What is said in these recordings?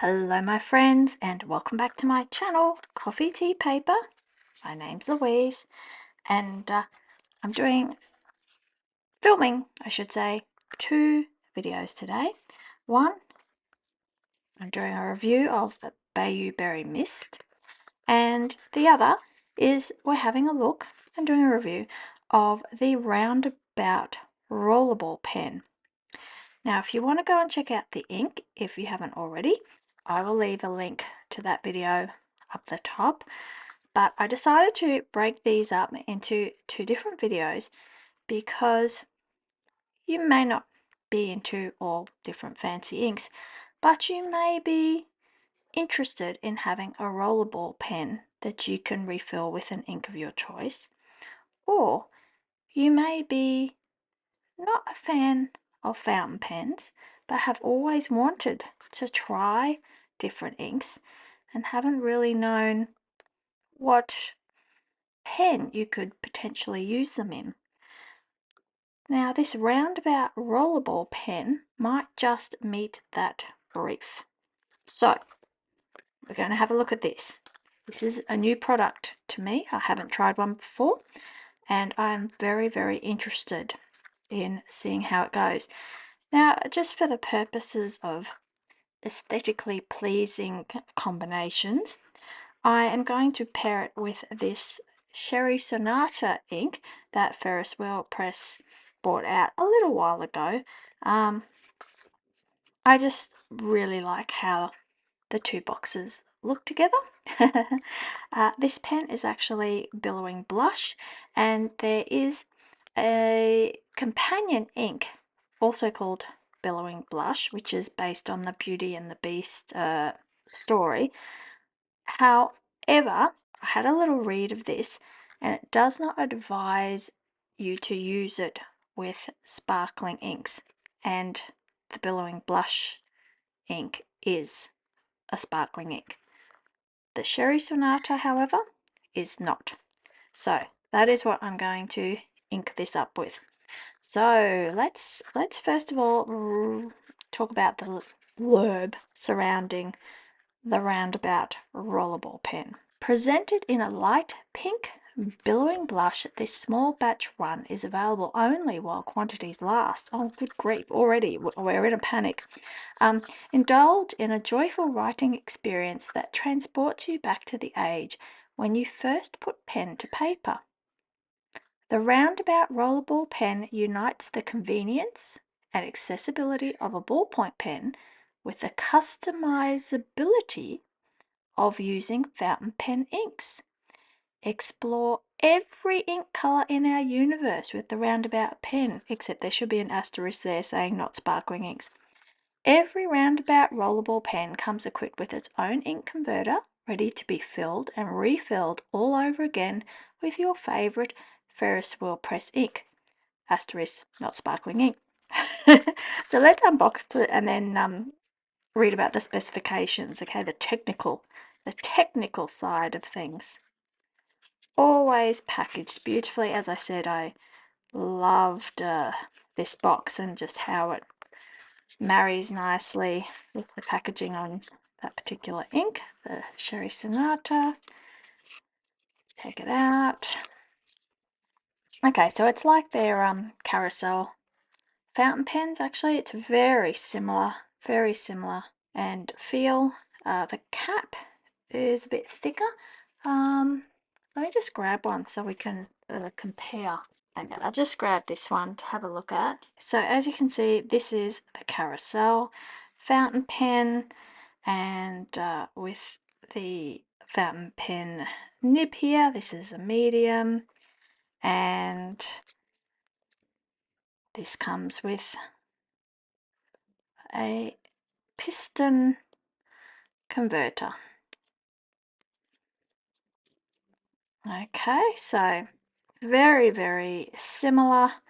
Hello my friends and welcome back to my channel, Coffee Tea Paper. My name's Louise and I'm filming, I should say, two videos today. One, I'm doing a review of the Bayou Berry Mist, and the other is we're having a look and doing a review of the Roundabout Rollerball pen. Now, if you want to go and check out the ink, if you haven't already, I will leave a link to that video up the top. But I decided to break these up into two different videos because you may not be into all different fancy inks, but you may be interested in having a rollerball pen that you can refill with an ink of your choice, or you may be not a fan of fountain pens, but have always wanted to try different inks and haven't really known what pen you could potentially use them in. Now, this Roundabout Rollerball pen might just meet that brief. So, we're going to have a look at this. This is a new product to me. I haven't tried one before, and I'm very, very interested in seeing how it goes. Now, just for the purposes of aesthetically pleasing combinations, I am going to pair it with this Sherry Sonata ink that Ferris Wheel Press brought out a little while ago. I just really like how the two boxes look together. This pen is actually Billowing Blush, and there is a companion ink also called Billowing Blush, which is based on the Beauty and the Beast story. However, I had a little read of this, and it does not advise you to use it with sparkling inks, and the Billowing Blush ink is a sparkling ink. The Sherry Sonata, however, is not. So that is what I'm going to ink this up with. So let's first of all talk about the blurb surrounding the Roundabout Rollerball pen. Presented in a light pink billowing blush, this small batch run is available only while quantities last. Oh, good grief, already we're in a panic. Indulge in a joyful writing experience that transports you back to the age when you first put pen to paper. The Roundabout Rollerball pen unites the convenience and accessibility of a ballpoint pen with the customizability of using fountain pen inks. Explore every ink color in our universe with the Roundabout pen, except there should be an asterisk there saying not sparkling inks. Every Roundabout Rollerball pen comes equipped with its own ink converter, ready to be filled and refilled all over again with your favorite Ferris Wheel Press ink. Asterisk, not sparkling ink. So let's unbox it and then read about the specifications. Okay, the technical side of things. Always packaged beautifully. As I said, I loved this box and just how it marries nicely with the packaging on that particular ink, the Sherry Sonata. Take it out. Okay, so it's like their carousel fountain pens. Actually, it's very similar, and feel. The cap is a bit thicker. Let me just grab one so we can compare. Okay, I just grabbed this one to have a look at. So as you can see, this is the carousel fountain pen, and with the fountain pen nib here, this is a medium, and this comes with a piston converter. Okay, so very, very similar,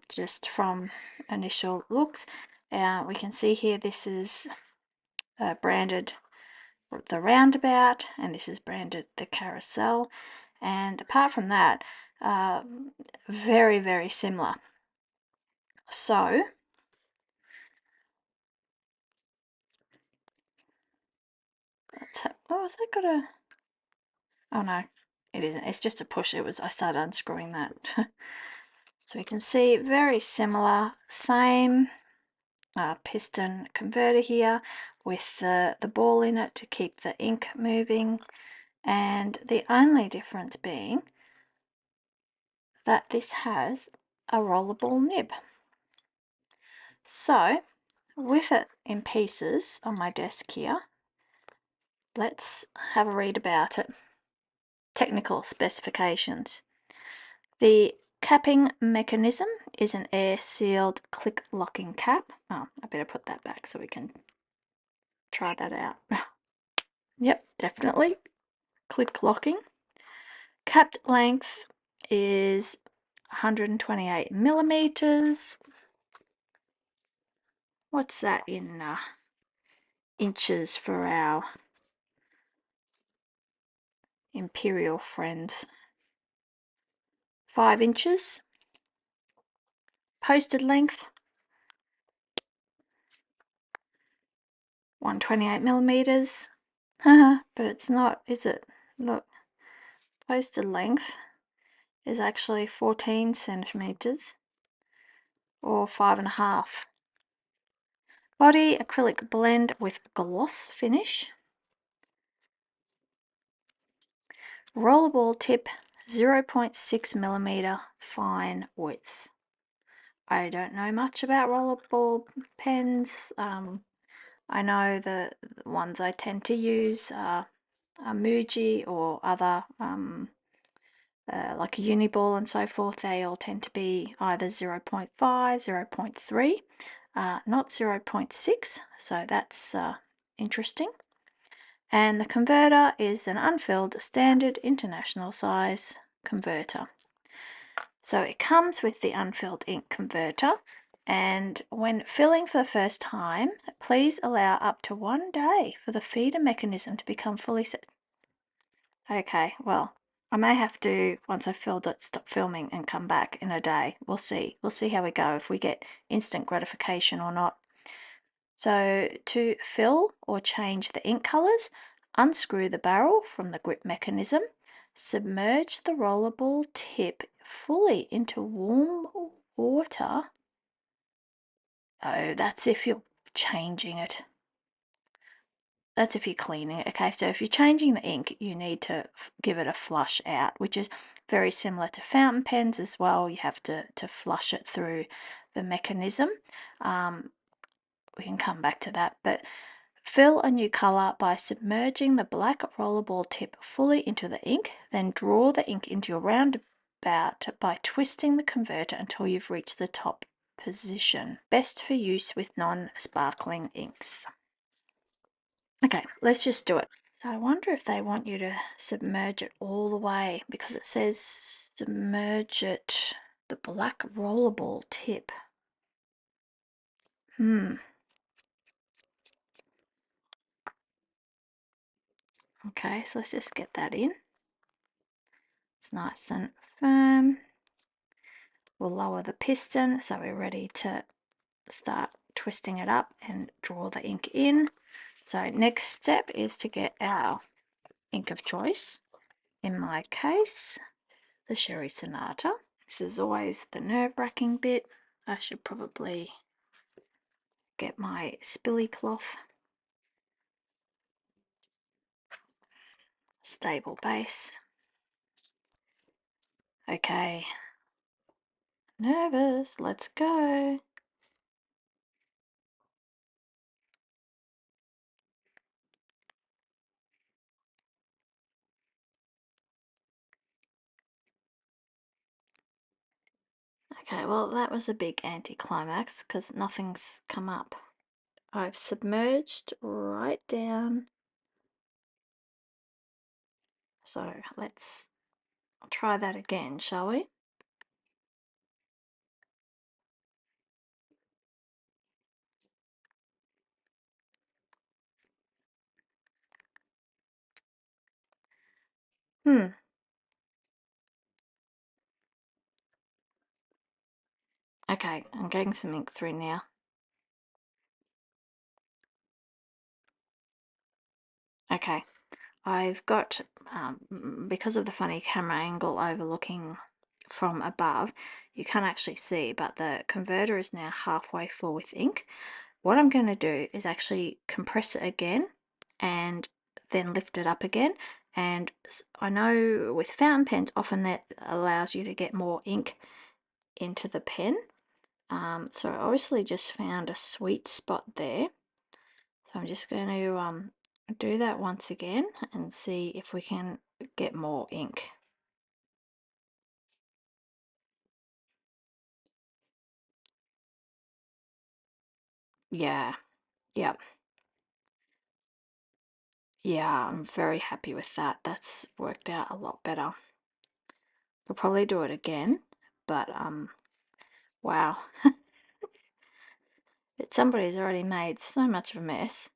just from initial looks. We can see here this is branded the Roundabout, and this is branded the Carousel, and apart from that, very, very similar. So Oh, has that got a... Oh no, it isn't. It's just a push. I started unscrewing that. So you can see very similar, same piston converter here with the ball in it to keep the ink moving, and the only difference being that this has a rollerball nib. So with it in pieces on my desk here, let's have a read about it. Technical specifications. The capping mechanism is an air-sealed click locking cap. Oh, I better put that back so we can try that out. Yep, definitely click locking. Capped length is 128 millimeters. What's that in inches for our imperial friends? 5 inches. Posted length 128 millimeters. But it's not, is it? Look, posted length is actually 14 centimeters or 5.5. Body acrylic blend with gloss finish. Rollerball tip 0.6 millimeter fine width. I don't know much about rollerball pens. I know the ones I tend to use are Muji or other like a Uniball and so forth. They all tend to be either 0.5, 0.3, not 0.6, so that's interesting. And the converter is an unfilled standard international size converter. So it comes with the unfilled ink converter, and when filling for the first time, please allow up to 1 day for the feeder mechanism to become fully set. Okay, well, I may have to, once I've filled it, stop filming and come back in a day. We'll see. We'll see how we go, if we get instant gratification or not. So to fill or change the ink colours, unscrew the barrel from the grip mechanism, submerge the rollerball tip fully into warm water. Oh, that's if you're changing it. That's if you're cleaning it. Okay, so if you're changing the ink, you need to give it a flush out, which is very similar to fountain pens as well. You have to flush it through the mechanism. We can come back to that, but fill a new colour by submerging the black rollerball tip fully into the ink, then draw the ink into your roundabout by twisting the converter until you've reached the top position. Best for use with non-sparkling inks. Okay, let's just do it. So I wonder if they want you to submerge it all the way, because it says submerge it, the black rollerball tip. Okay, so let's just get that in. It's nice and firm. We'll lower the piston so we're ready to start twisting it up and draw the ink in. So next step is to get our ink of choice. In my case, the Sherry Sonata. This is always the nerve-wracking bit. I should probably get my spilly cloth. Stable base. Okay. Nervous, let's go. Okay, well that was a big anticlimax because nothing's come up. I've submerged right down. So let's try that again, shall we? Okay, I'm getting some ink through now. Okay, I've got, because of the funny camera angle overlooking from above, you can't actually see, but the converter is now halfway full with ink. What I'm going to do is actually compress it again and then lift it up again. And I know with fountain pens, often that allows you to get more ink into the pen. So I obviously just found a sweet spot there. So I'm just going to do that once again and see if we can get more ink. Yeah, yep. Yeah, I'm very happy with that. That's worked out a lot better. We'll probably do it again, but wow. Somebody's already made so much of a mess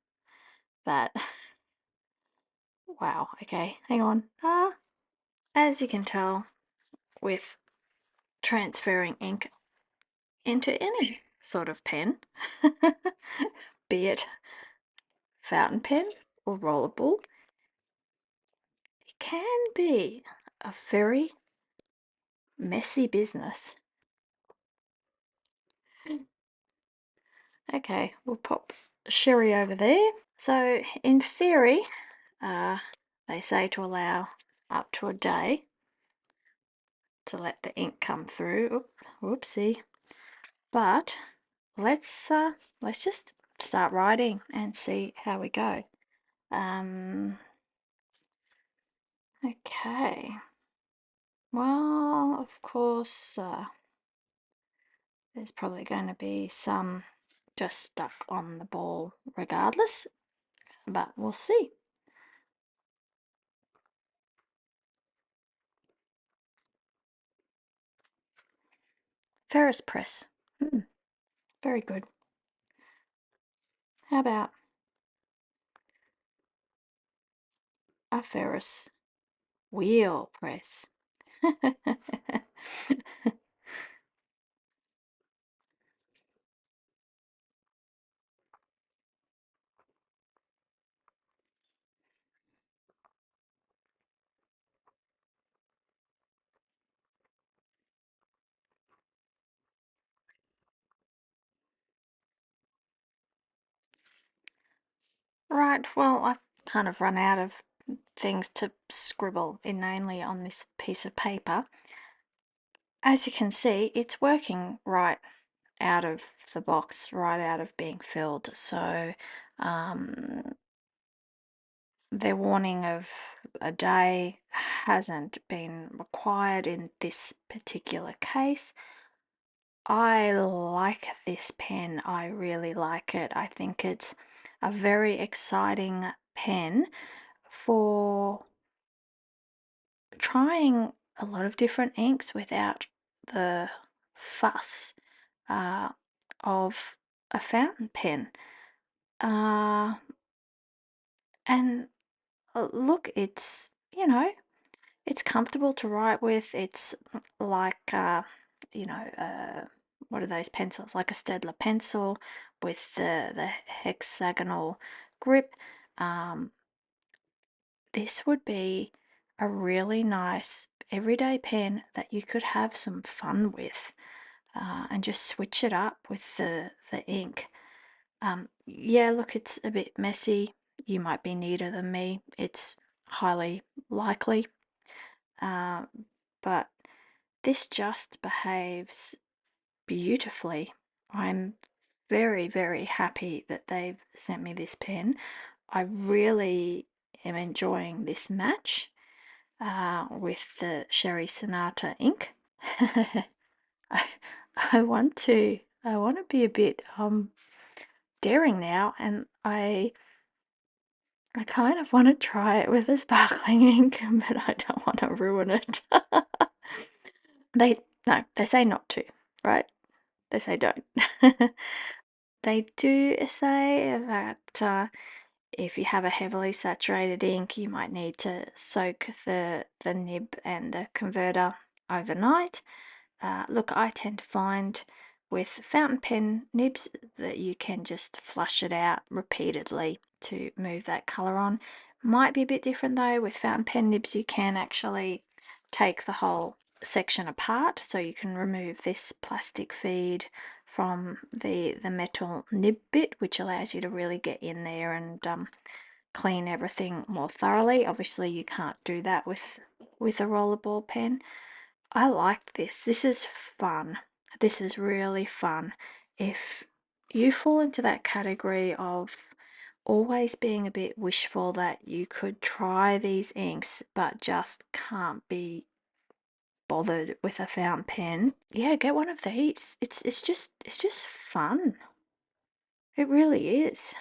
that wow, okay, hang on. As you can tell, with transferring ink into any sort of pen, be it fountain pen or rollerball, it can be a very messy business. Okay, we'll pop Sherry over there. So in theory, they say to allow up to a day to let the ink come through. Oop, whoopsie. But let's just start writing and see how we go. Okay. Well, of course, there's probably going to be some just stuck on the ball regardless, but we'll see. Ferris press. Very good. How about a Ferris wheel press? Right, well, I've kind of run out of things to scribble inanely on this piece of paper. As you can see, it's working right out of the box, right out of being filled. So their warning of a day hasn't been required in this particular case. I like this pen. I really like it. I think it's a very exciting pen for trying a lot of different inks without the fuss of a fountain pen. And look, it's, it's comfortable to write with. It's like, what are those pencils? Like a Staedtler pencil with the hexagonal grip. This would be a really nice everyday pen that you could have some fun with and just switch it up with the ink. Yeah, look, it's a bit messy. You might be neater than me. It's highly likely. Uh, but this just behaves beautifully. I'm very, very happy that they've sent me this pen. I really am enjoying this match with the Sherry Sonata ink. I, I want to be a bit daring now, and I kind of want to try it with a sparkling ink, but I don't want to ruin it. They no, they say not to, right? They say don't. They do say that if you have a heavily saturated ink, you might need to soak the nib and the converter overnight. Look, I tend to find with fountain pen nibs that you can just flush it out repeatedly to move that colour on. Might be a bit different though. With fountain pen nibs, you can actually take the whole section apart, so you can remove this plastic feed from the metal nib bit, which allows you to really get in there and clean everything more thoroughly. Obviously you can't do that with a rollerball pen. I like this. This is fun. This is really fun. If you fall into that category of always being a bit wishful that you could try these inks but just can't be bothered with a fountain pen, yeah, get one of these. It's just fun. It really is.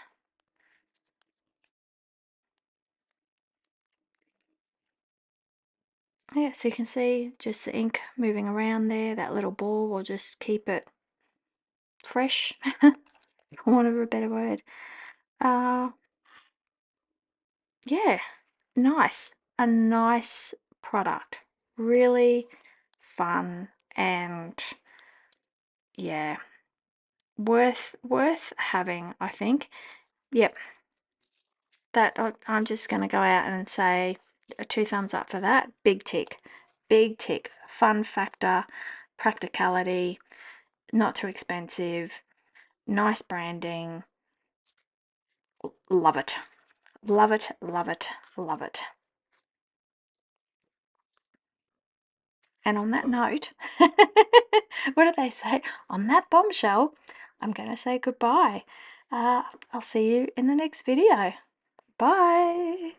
Yeah, so you can see just the ink moving around there. That little ball will just keep it fresh, for want of a better word. Uh, yeah, nice. A nice product. Really fun and yeah, worth having, I think. Yep, that I'm just going to go out and say a 2 thumbs up for that. Big tick. Big tick. Fun factor, practicality, not too expensive, nice branding. Love it. Love it, love it, love it. And on that note, what do they say? On that bombshell, I'm going to say goodbye. I'll see you in the next video. Bye.